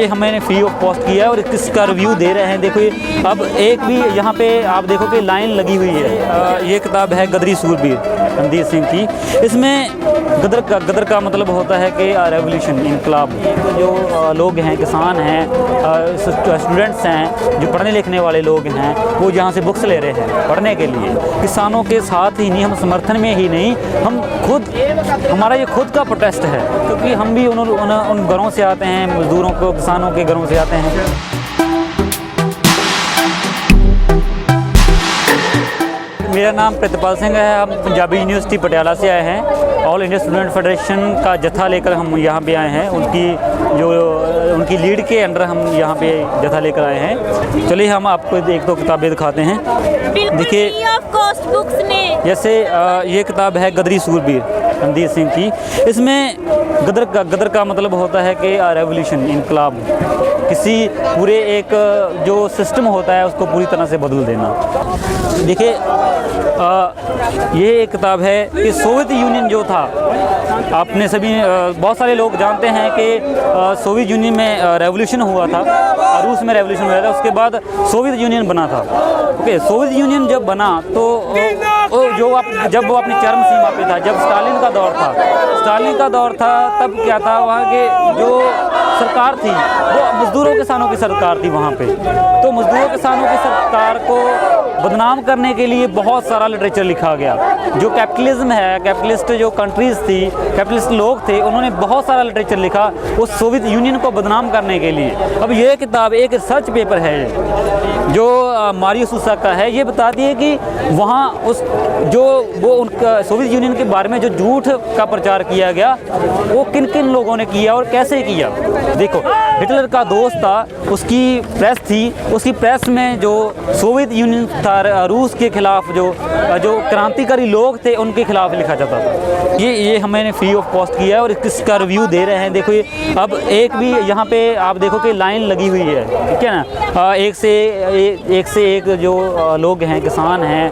ये हमने free of cost किया है और इसका रिव्यू दे रहे हैं। देखो ये अब एक भी यहाँ पे आप देखो कि लाइन लगी हुई है। ये किताब है गदरी सूरबीर रणधीर सिंह की। इसमें गदर का मतलब होता है कि रेवोल्यूशन, इनकलाब। जो लोग हैं, किसान हैं, स्टूडेंट्स हैं, जो पढ़ने लिखने वाले लोग हैं, वो यहाँ से बुक्स ले रहे हैं पढ़ने के लिए। किसानों के साथ ही नहीं, हम समर्थन में ही नहीं, हम खुद, हमारा ये खुद का प्रोटेस्ट है, क्योंकि हम भी उन घरों से आते हैं, मजदूरों को, किसानों के घरों से आते हैं। मेरा नाम प्रितपाल सिंह है। हम पंजाबी यूनिवर्सिटी पटियाला से आए हैं। ऑल इंडिया स्टूडेंट फेडरेशन का जत्था लेकर हम यहाँ पे आए हैं। उनकी लीड के अंडर हम यहाँ पे जत्था लेकर आए हैं। चलिए हम आपको एक दो किताबें दिखाते हैं। देखिए, जैसे ये किताब है गदरी सूरबीर रणधीर सिंह की। इसमें गदर का मतलब होता है कि रेवोल्यूशन, इनकलाब। किसी पूरे एक जो सिस्टम होता है उसको पूरी तरह से बदल देना। देखिए, ये एक किताब है कि सोवियत यूनियन जो था, आपने सभी बहुत सारे लोग जानते हैं कि सोवियत यूनियन में रेवोल्यूशन हुआ था, रूस में रेवोल्यूशन हुआ था, उसके बाद सोवियत यूनियन बना था। ओके, सोवियत यूनियन जब बना तो जब वो अपनी चरम सीमा पे था, जब स्टालिन का दौर था, तब क्या था, वहाँ के जो सरकार थी वो मजदूरों किसानों की सरकार थी वहाँ पे। तो मजदूरों किसानों की सरकार को बदनाम करने के लिए बहुत सारा लिटरेचर लिखा गया। जो कैपिटलिज्म है, कैपिटलिस्ट जो कंट्रीज़ थी, कैपिटलिस्ट लोग थे, उन्होंने बहुत सारा लिटरेचर लिखा उस सोवियत यूनियन को बदनाम करने के लिए। अब ये किताब एक रिसर्च पेपर है जो मारियो सूसा का है। ये बताती है कि वहाँ उनका सोवियत यूनियन के बारे में जो झूठ का प्रचार किया गया, वो किन किन लोगों ने किया और कैसे किया। देखो, हिटलर का दोस्त था, उसकी प्रेस थी, उसकी प्रेस में जो सोवियत यूनियन था, रूस के खिलाफ जो क्रांतिकारी लोग थे, उनके खिलाफ लिखा जाता था। ये हमने फ्री ऑफ कॉस्ट किया है और इसका रिव्यू दे रहे हैं। देखो ये अब एक भी यहाँ पे आप देखो कि लाइन लगी हुई है, ठीक है ना। एक से एक जो लोग हैं, किसान हैं,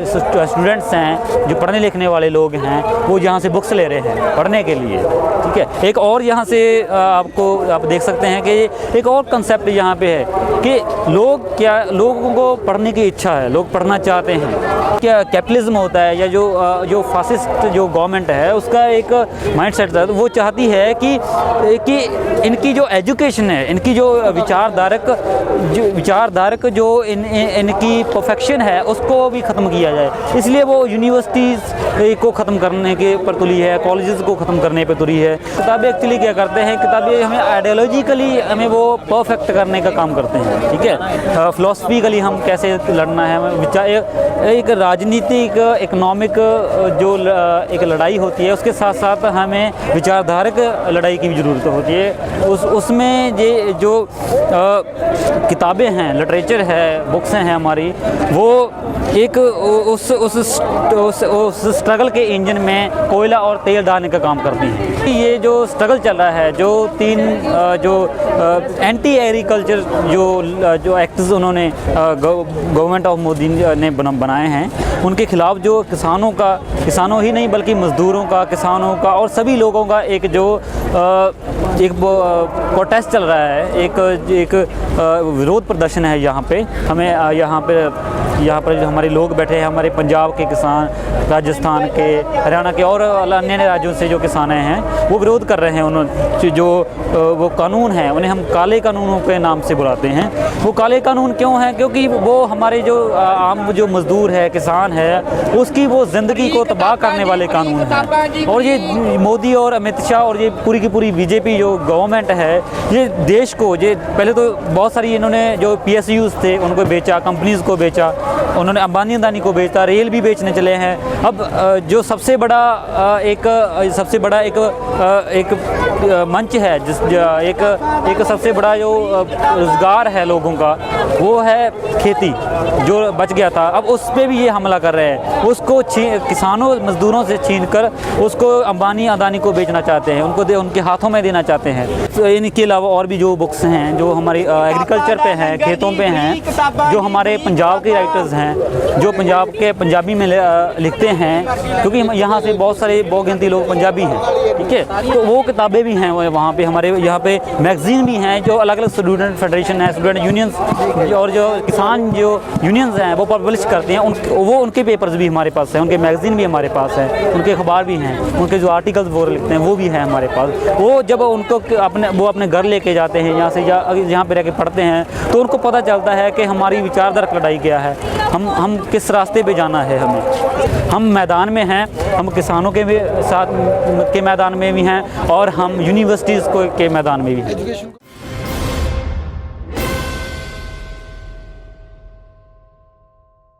स्टूडेंट्स हैं, जो पढ़ने लिखने वाले लोग हैं, वो यहाँ से बुक्स ले रहे हैं पढ़ने के लिए, ठीक है। एक और यहाँ से आप देख सकते हैं कि एक और कंसेप्ट यहाँ पे है कि लोगों को पढ़ने की इच्छा है, लोग पढ़ना चाहते हैं। क्या कैपिटलिज्म होता है या जो फासिस्ट जो गवर्नमेंट है, उसका एक माइंडसेट था, वो चाहती है कि इनकी जो एजुकेशन है, इनकी जो विचारधारक जो इनकी परफेक्शन है, उसको भी ख़त्म किया जाए। इसलिए वो यूनिवर्सिटीज़ को ख़त्म करने के पर तुली है, कॉलेजेस को ख़त्म करने पर तुली है। किताबें एक्चुअली क्या करते हैं, किताबें हमें आइडियोलॉजिकली हमें वो परफेक्ट करने का काम करते हैं, ठीक है। फिलोसफिकली हम कैसे लड़ना है, एक राजनीतिक, इकोनॉमिक जो एक लड़ाई होती है, उसके साथ साथ हमें विचारधारक लड़ाई की भी ज़रूरत होती है। उसमें जो किताबें हैं, लिटरेचर है, बुक्स हैं हमारी, वो एक उस स्ट्रगल के इंजन में कोयला और तेल डालने का काम करती हैं। ये जो स्ट्रगल चल रहा है, जो एंटी एग्रीकल्चर जो एक्ट्स उन्होंने गवर्नमेंट ऑफ मोदी ने बनाए हैं, उनके खिलाफ जो किसानों ही नहीं बल्कि मज़दूरों का, किसानों का और सभी लोगों का एक प्रोटेस्ट चल रहा है, एक विरोध प्रदर्शन है। यहाँ पे हमें यहाँ पर जो हमारे लोग बैठे हैं, हमारे पंजाब के किसान, राजस्थान के, हरियाणा के और अन्य राज्यों से जो किसान हैं, वो विरोध कर रहे हैं। उन्होंने जो वो कानून हैं, उन्हें हम काले कानूनों के नाम से बुलाते हैं। वो काले कानून क्यों हैं? क्योंकि वो हमारे जो आम जो मज़दूर है, किसान है, उसकी वो ज़िंदगी को तबाह करने वाले कानून हैं। और ये मोदी और अमित शाह और ये पूरी की पूरी बीजेपी जो गवर्नमेंट है, ये देश को पहले तो बहुत सारी इन्होंने जो PSUs थे उनको बेचा, कंपनीज़ को बेचा, उन्होंने अंबानी को बेचा, रेल भी बेचने चले हैं। अब जो सबसे बड़ा एक मंच है, एक सबसे बड़ा जो रोज़गार है लोगों का, वो है खेती, जो बच गया था। अब उस पर भी ये हमला कर रहे हैं, उसको किसानों मज़दूरों से छीन कर उसको अंबानी अदानी को बेचना चाहते हैं, उनके हाथों में देना चाहते हैं। जाते हैं। तो इनके अलावा और भी जो बुक्स हैं जो हमारी एग्रीकल्चर पे हैं, खेतों पे हैं, जो हमारे पंजाब के राइटर्स हैं जो पंजाब के पंजाबी में लिखते हैं, क्योंकि यहाँ से बहुत सारे बहुगिनती लोग पंजाबी हैं, ठीक है। तो वो किताबें भी हैं वहाँ पे, हमारे यहाँ पे मैगज़ीन भी हैं जो अलग अलग स्टूडेंट फेडरेशन है, स्टूडेंट यूनियंस और जो किसान जो यूनियंस हैं वो पब्लिश करते हैं, वो उनके पेपर्स भी हमारे पास हैं, उनके मैगज़ीन भी हमारे पास है, उनके अखबार भी हैं, उनके जो आर्टिकल्स वो लिखते हैं वो भी है हमारे पास। वो जब उनको अपने घर लेके जाते हैं यहाँ से, यहाँ पे रह के पढ़ते हैं, तो उनको पता चलता है कि हमारी विचारधारा लड़ाई क्या है, हम किस रास्ते पे जाना है। हम मैदान में हैं, हम किसानों के साथ के मैदान में भी हैं और हम यूनिवर्सिटीज़ के मैदान में भी हैं।